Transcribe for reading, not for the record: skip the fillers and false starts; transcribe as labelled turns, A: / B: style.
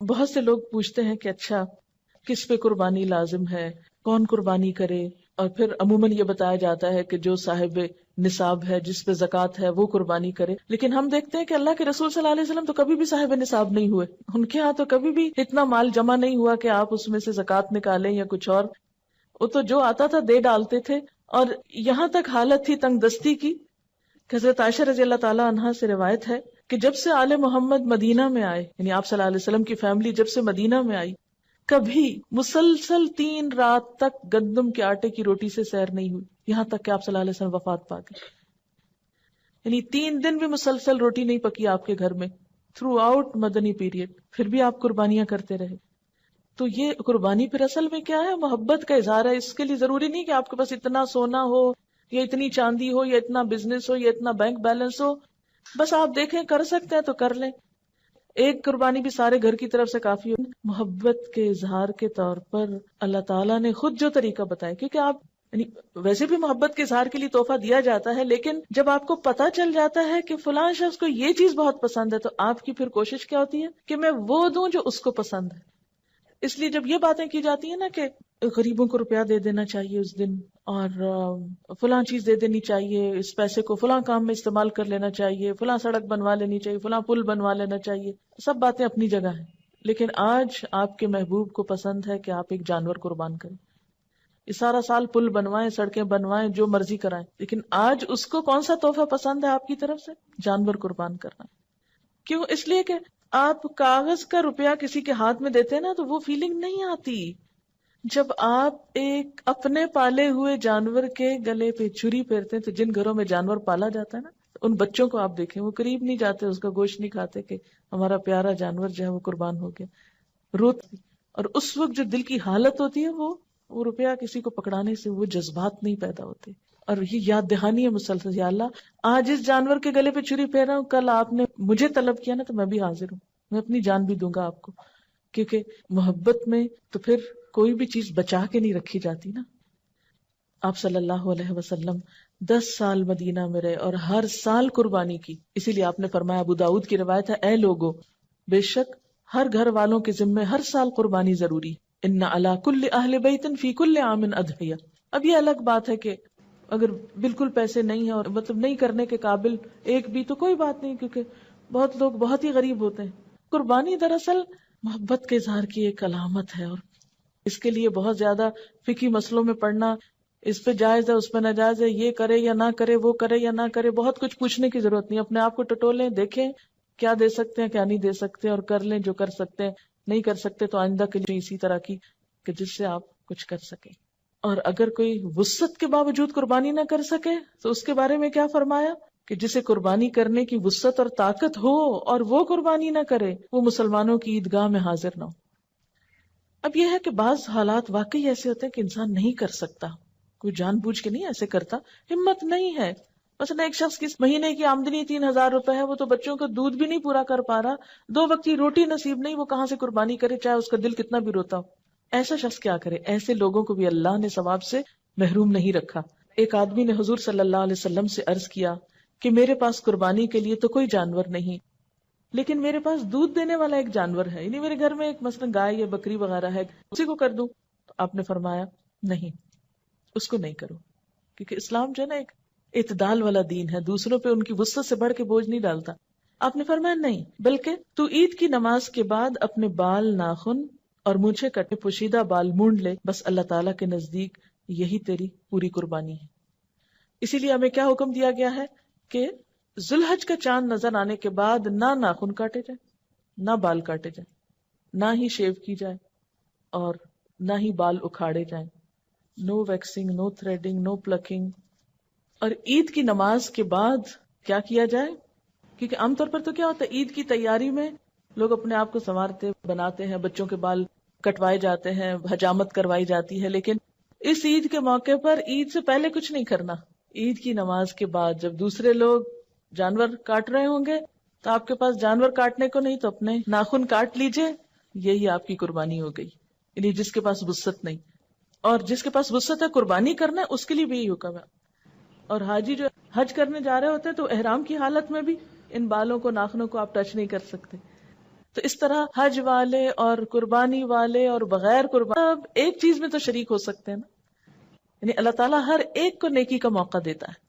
A: بہت سے لوگ پوچھتے ہیں کہ اچھا کس پہ قربانی لازم ہے، کون قربانی کرے، اور پھر عموماً یہ بتایا جاتا ہے کہ جو صاحب نصاب ہے، جس پہ زکوٰۃ ہے، وہ قربانی کرے. لیکن ہم دیکھتے ہیں کہ اللہ کے رسول صلی اللہ علیہ وسلم تو کبھی بھی صاحب نصاب نہیں ہوئے. ان کے ہاں تو کبھی بھی اتنا مال جمع نہیں ہوا کہ آپ اس میں سے زکوٰۃ نکالیں یا کچھ اور. وہ تو جو آتا تھا دے ڈالتے تھے. اور یہاں تک حالت تھی تنگ دستی کی کہ حضرت عائشہ رضی اللہ تعالیٰ عنہا سے روایت ہے کہ جب سے آل محمد مدینہ میں آئے، یعنی آپ صلی اللہ علیہ وسلم کی فیملی جب سے مدینہ میں آئی، کبھی مسلسل 3 رات تک گندم کے آٹے کی روٹی سے سیر نہیں ہوئی، یہاں تک کہ آپ صلی اللہ علیہ وسلم وفات پا گئے. یعنی 3 دن بھی مسلسل روٹی نہیں پکی آپ کے گھر میں تھرو آؤٹ مدنی پیریڈ، پھر بھی آپ قربانیاں کرتے رہے. تو یہ قربانی پھر اصل میں کیا ہے؟ محبت کا اظہار ہے. اس کے لیے ضروری نہیں کہ آپ کے پاس اتنا سونا ہو یا اتنی چاندی ہو یا اتنا بزنس ہو یا اتنا بینک بیلنس ہو. بس آپ دیکھیں کر سکتے ہیں تو کر لیں. ایک قربانی بھی سارے گھر کی طرف سے کافی ہو. محبت کے اظہار کے طور پر اللہ تعالیٰ نے خود جو طریقہ بتایا، کیونکہ آپ یعنی ویسے بھی محبت کے اظہار کے لیے تحفہ دیا جاتا ہے، لیکن جب آپ کو پتا چل جاتا ہے کہ فلاں شخص کو یہ چیز بہت پسند ہے، تو آپ کی پھر کوشش کیا ہوتی ہے کہ میں وہ دوں جو اس کو پسند ہے. اس لیے جب یہ باتیں کی جاتی ہیں نا کہ غریبوں کو روپیہ دے دینا چاہیے اس دن، اور فلاں چیز دے دینی چاہیے، اس پیسے کو فلاں کام میں استعمال کر لینا چاہیے، فلاں سڑک بنوا لینی چاہیے، فلاں پل بنوا لینا چاہیے، سب باتیں اپنی جگہ ہیں. لیکن آج آپ کے محبوب کو پسند ہے کہ آپ ایک جانور قربان کریں. یہ سارا سال پل بنوائیں، سڑکیں بنوائیں، جو مرضی کرائیں، لیکن آج اس کو کون سا تحفہ پسند ہے آپ کی طرف سے؟ جانور قربان کرنا. کیوں؟ اس لیے کہ آپ کاغذ کا روپیہ کسی کے ہاتھ میں دیتے ہیں نا تو وہ فیلنگ نہیں آتی. جب آپ ایک اپنے پالے ہوئے جانور کے گلے پہ چھری پھیرتے ہیں، تو جن گھروں میں جانور پالا جاتا ہے نا، ان بچوں کو آپ دیکھیں، وہ قریب نہیں جاتے، اس کا گوشت نہیں کھاتے کہ ہمارا پیارا جانور جو ہے وہ قربان ہو گیا. روتے، اور اس وقت جو دل کی حالت ہوتی ہے وہ روپیہ کسی کو پکڑانے سے وہ جذبات نہیں پیدا ہوتے. اور یہ یاد دہانی ہے مسلسل، یا اللہ آج اس جانور کے گلے پہ چھری پھیر رہا ہوں، کل آپ نے مجھے طلب کیا نا تو میں بھی حاضر ہوں، میں اپنی جان بھی دوں گا آپ کو. کیونکہ محبت میں تو پھر کوئی بھی چیز بچا کے نہیں رکھی جاتی نا. آپ صلی اللہ علیہ وسلم 10 سال مدینہ میں رہے اور ہر سال قربانی کی. اسی لیے آپ نے فرمایا، ابو داؤد کی روایت ہے، اے لوگو، بے شک ہر گھر والوں کے ذمے ہر سال قربانی ضروری. ان علی کل اہل بیت فی کل عام اضحیہ. اب یہ الگ بات ہے کہ اگر بالکل پیسے نہیں ہیں اور مطلب نہیں کرنے کے قابل ایک بھی، تو کوئی بات نہیں، کیونکہ بہت لوگ بہت ہی غریب ہوتے ہیں. قربانی دراصل محبت کے اظہار کی ایک علامت ہے، اور اس کے لیے بہت زیادہ فقہی مسئلوں میں پڑھنا، اس پہ جائز ہے اس پہ ناجائز ہے، یہ کرے یا نہ کرے، وہ کرے یا نہ کرے، بہت کچھ پوچھنے کی ضرورت نہیں. اپنے آپ کو ٹٹولیں، دیکھیں کیا دے سکتے ہیں کیا نہیں دے سکتے، اور کر لیں جو کر سکتے ہیں. نہیں کر سکتے تو آئندہ کے لیے اسی طرح کی کہ جس سے آپ کچھ کر سکیں. اور اگر کوئی وسعت کے باوجود قربانی نہ کر سکے تو اس کے بارے میں کیا فرمایا کہ جسے قربانی کرنے کی وسعت اور طاقت ہو اور وہ قربانی نہ کرے، وہ مسلمانوں کی عیدگاہ میں حاضر نہ ہو. اب یہ ہے کہ بعض حالات واقعی ایسے ہوتے ہیں کہ انسان نہیں کر سکتا، کوئی جان بوجھ کے نہیں ایسے کرتا، ہمت نہیں ہے. مثلا ایک شخص کی مہینے کی آمدنی 3,000 روپے ہے، وہ تو بچوں کا دودھ بھی نہیں پورا کر پا رہا، 2 وقت کی روٹی نصیب نہیں، وہ کہاں سے قربانی کرے چاہے اس کا دل کتنا بھی روتا ہو. ایسا شخص کیا کرے؟ ایسے لوگوں کو بھی اللہ نے ثواب سے محروم نہیں رکھا. ایک آدمی نے حضور صلی اللہ علیہ وسلم سے عرض کیا کہ میرے پاس قربانی کے لیے تو کوئی جانور نہیں، لیکن میرے پاس دودھ دینے والا ایک جانور ہے، یعنی میرے گھر میں ایک مثلا گائے یا بکری وغیرہ ہے، اسی کو کر دوں؟ تو آپ نے فرمایا نہیں، اس کو نہیں کرو، کیونکہ اسلام جو ہے نا ایک اعتدال والا دین ہے، دوسروں پہ ان کی وسعت سے بڑھ کے بوجھ نہیں ڈالتا. آپ نے فرمایا نہیں، بلکہ تو عید کی نماز کے بعد اپنے بال، ناخن اور مونچھیں کٹے، پوشیدہ بال مونڈ لے، بس اللہ تعالیٰ کے نزدیک یہی تیری پوری قربانی ہے. اسی لیے ہمیں کیا حکم دیا گیا ہے کہ ذوالحج کا چاند نظر آنے کے بعد نہ ناخن کاٹے جائیں، نہ بال کاٹے جائیں، نہ ہی شیو کی جائے، اور نہ ہی بال اکھاڑے جائیں. نو ویکسنگ، نو تھریڈنگ، نو پلکنگ. اور عید کی نماز کے بعد کیا کیا جائے؟ کیونکہ عام طور پر تو کیا ہوتا ہے، عید کی تیاری میں لوگ اپنے آپ کو سنوارتے بناتے ہیں، بچوں کے بال کٹوائے جاتے ہیں، حجامت کروائی جاتی ہے. لیکن اس عید کے موقع پر عید سے پہلے کچھ نہیں کرنا. عید کی نماز کے بعد جب دوسرے لوگ جانور کاٹ رہے ہوں گے تو آپ کے پاس جانور کاٹنے کو نہیں، تو اپنے ناخن کاٹ لیجئے، یہی آپ کی قربانی ہو گئی. یعنی جس کے پاس وسعت نہیں، اور جس کے پاس وسعت ہے قربانی کرنا ہے، اس کے لیے بھی یہی حکم ہے. اور حاجی جو حج کرنے جا رہے ہوتے ہیں تو احرام کی حالت میں بھی ان بالوں کو، ناخنوں کو آپ ٹچ نہیں کر سکتے. تو اس طرح حج والے اور قربانی والے اور بغیر قربانی سب ایک چیز میں تو شریک ہو سکتے ہیں نا. یعنی اللہ تعالیٰ ہر ایک کو نیکی کا موقع دیتا ہے.